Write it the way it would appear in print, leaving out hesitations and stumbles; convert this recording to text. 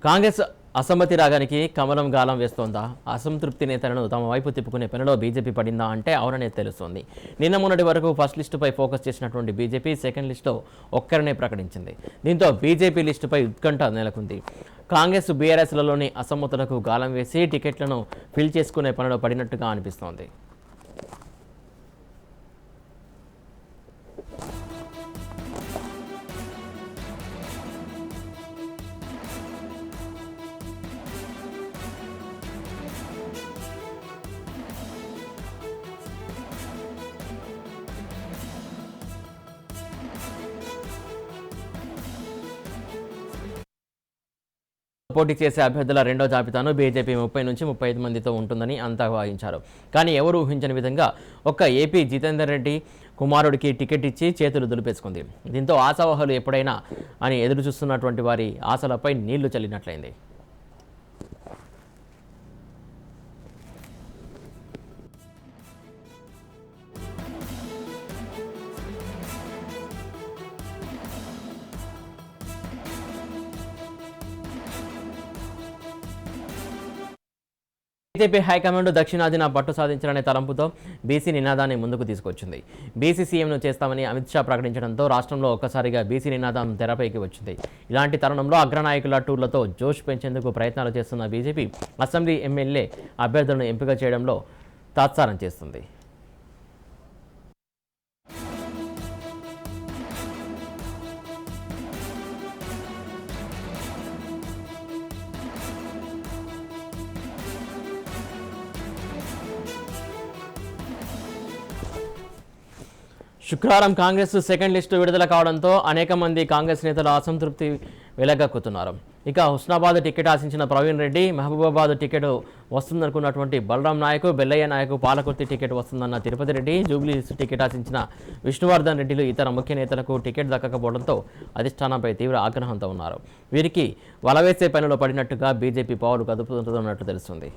కాంగ్రెస్ అసమ్మతి రాగానికి కమలం గాలం వేస్తోందా? అసంతృప్తి నేతలను తమ వైపు తిప్పుకునే పనిలో బీజేపీ పడిందా అంటే అవుననే తెలుస్తోంది. నిన్న మొన్నటి వరకు ఫస్ట్ లిస్టుపై ఫోకస్ చేసినటువంటి బీజేపీ సెకండ్ లిస్టులో ఒక్కరినే ప్రకటించింది. దీంతో బీజేపీ లిస్టుపై ఉత్కంఠ నెలకొంది. కాంగ్రెస్ బీఆర్ఎస్లలోని అసమ్మతులకు గాలం వేసి టికెట్లను ఫిల్ చేసుకునే పనిలో పడినట్టుగా అనిపిస్తోంది. పోటీ చేసే అభ్యర్థుల రెండో జాబితాను బీజేపీ 30 నుంచి 35 మందితో ఉంటుందని అంతా భావించారు. కానీ ఎవరూ ఊహించని విధంగా ఒక్క ఏపీ జితేందర్ రెడ్డి కుమారుడికి టికెట్ ఇచ్చి చేతులు దులిపేసుకుంది. దీంతో ఆశావహులు ఎప్పుడైనా అని ఎదురు చూస్తున్నటువంటి వారి ఆశలపై నీళ్లు చల్లినట్లయింది. బీజేపీ హైకమాండ్ దక్షిణాదిన పట్టు సాధించాలనే తలంపుతో బీసీ నినాదాన్ని ముందుకు తీసుకొచ్చింది. బీసీ సీఎంను చేస్తామని అమిత్ షా ప్రకటించడంతో రాష్ట్రంలో ఒక్కసారిగా బీసీ నినాదం తెరపైకి వచ్చింది. ఇలాంటి తరుణంలో అగ్రనాయకుల టూర్లతో జోష్ పెంచేందుకు ప్రయత్నాలు చేస్తున్న బీజేపీ అసెంబ్లీ ఎమ్మెల్యే అభ్యర్థులను ఎంపిక చేయడంలో తాత్సారం చేస్తుంది. శుక్రవారం కాంగ్రెస్ సెకండ్ లిస్టు విడుదల కావడంతో అనేక మంది కాంగ్రెస్ నేతలు అసంతృప్తి వెలగక్కుతున్నారు. ఇక హుస్నాబాద్ టికెట్ ఆశించిన ప్రవీణ్ రెడ్డి, మహబూబాబాద్ టికెట్ వస్తుందనుకున్నటువంటి బలరాం నాయక్, బెల్లయ్య నాయక్, పాలకుర్తి టికెట్ వస్తుందన్న తిరుపతి రెడ్డి, జూబ్లీ టికెట్ ఆశించిన విష్ణువర్ధన్ రెడ్డిలు ఇతర ముఖ్య నేతలకు టికెట్ దక్కకపోవడంతో అధిష్టానంపై తీవ్ర ఆగ్రహంతో ఉన్నారు. వీరికి వలవేసే పనిలో పడినట్టుగా బీజేపీ పావులు కదుపుతున్నట్టు తెలుస్తుంది.